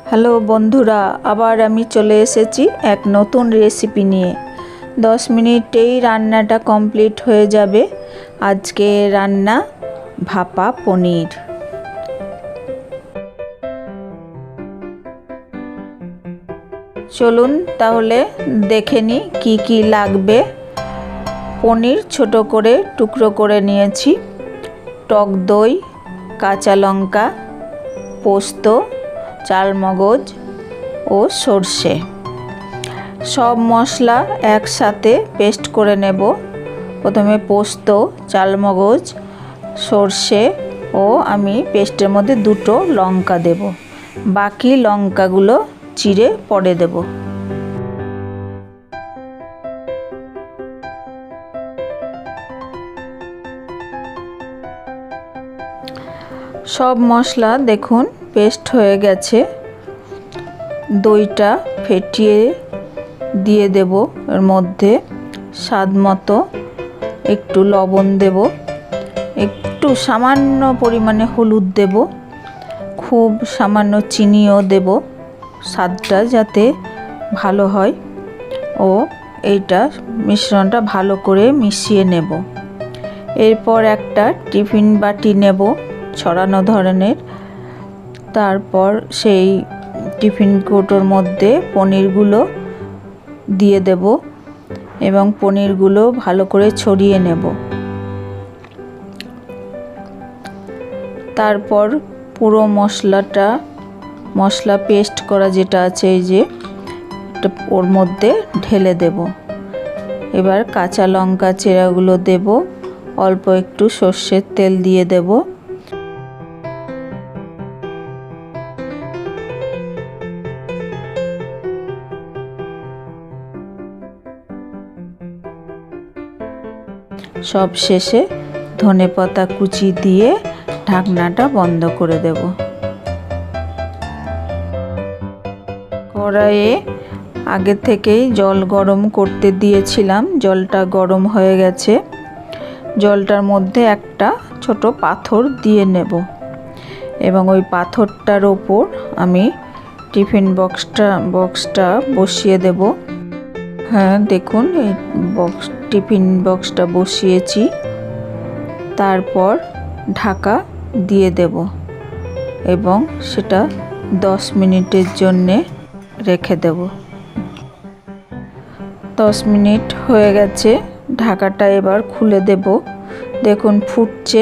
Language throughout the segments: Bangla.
হ্যালো বন্ধুরা, আবার আমি চলে এসেছি এক নতুন রেসিপি নিয়ে। 10 মিনিটেই রান্নাটা কমপ্লিট হয়ে যাবে। আজকে রান্না ভাপা পনির। চলুন তাহলে দেখে নিই কি কি লাগবে। পনির ছোট করে টুকরো করে নিয়েছি, টক দই, কাঁচা লঙ্কা, পোস্ত, চালমগজ ও সর্ষে। সব মশলা একসাথে পেস্ট করে নেব। প্রথমে পোস্ত, চালমগজ, সর্ষে ও আমি পেস্টের মধ্যে দুটো লঙ্কা দেব। বাকি লঙ্কাগুলো চিড়ে পরে দেব। সব মশলা দেখুন পেস্ট হয়ে গেছে। দইটা ফেটিয়ে দিয়ে দেব। এর মধ্যে স্বাদ মতো একটু লবণ দেব, একটু সামান্য পরিমাণে হলুদ দেব, খুব সামান্য চিনিও দেব, স্বাদটা যাতে ভালো হয়। ও এইটা মিশ্রণটা ভালো করে মিশিয়ে নেব। এরপর একটা টিফিন বাটি নেব ছড়ানো ধরনের। তারপর সেই টিফিন কৌটোর মধ্যে পনিরগুলো দিয়ে দেব এবং পনিরগুলো ভালো করে ছড়িয়ে নেব। তারপর পুরো মশলা পেস্ট করা যেটা আছে এই যে ওর মধ্যে ঢেলে দেব। এবার কাঁচা লঙ্কা চেরাগুলো দেব, অল্প একটু সর্ষের তেল দিয়ে দেব। সব শেষে ধনেপাতা কুচি দিয়ে ঢাকনাটা বন্ধ করে দেব। কড়াইয়ে আগে থেকেই জল গরম করতে দিয়েছিলাম, জলটা গরম হয়ে গেছে। জলটার মধ্যে একটা ছোট পাথর দিয়ে নেব এবং ওই পাথরটার ওপর আমি টিফিন বক্সটা বসিয়ে দেব। হ্যাঁ দেখুন, এই টিফিন বক্সটা বসিয়েছি। তারপর ঢাকা দিয়ে দেব এবং সেটা 10 মিনিটের জন্যে রেখে দেব। 10 মিনিট হয়ে গেছে, ঢাকাটা এবার খুলে দেব। দেখুন ফুটছে।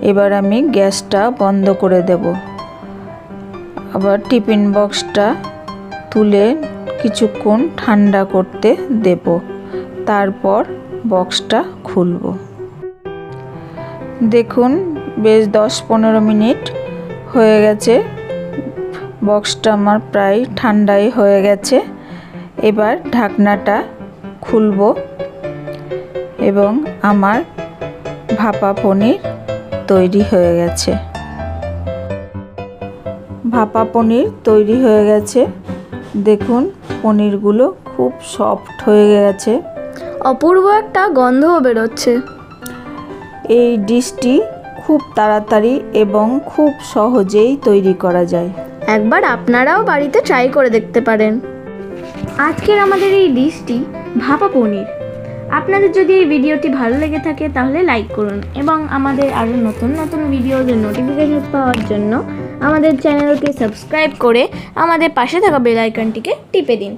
এবার আমি গ্যাসটা বন্ধ করে দেব। আবার টিফিন বক্সটা তুলে কিছুক্ষণ ঠান্ডা করতে দেব। তারপর বক্সটা খুলব। দেখুন বেশ 10-15 মিনিট হয়ে গেছে। বক্সটা আমার প্রায় ঠান্ডাই হয়ে গেছে। এবার ঢাকনাটা খুলব এবং আমার ভাপা পনির তৈরি হয়ে গেছে। ভাপা পনির তৈরি হয়ে গেছে। দেখুন পনিরগুলো খুব সফট হয়ে গেছে, অপূর্ব একটা গন্ধও বেরোচ্ছে। এই ডিশটি খুব তাড়াতাড়ি এবং খুব সহজেই তৈরি করা যায়। একবার আপনারাও বাড়িতে ট্রাই করে দেখতে পারেন। আজকের আমাদের এই ডিশটি ভাপা পনির। আপনাদের যদি এই ভিডিওটি ভালো লেগে থাকে তাহলে লাইক করুন এবং আমাদের আরও নতুন নতুন ভিডিওদের নোটিফিকেশন পাওয়ার জন্য আমাদের চ্যানেলকে সাবস্ক্রাইব করে আমাদের পাশে থাকা বেল আইকনটিকে টিপে দিন।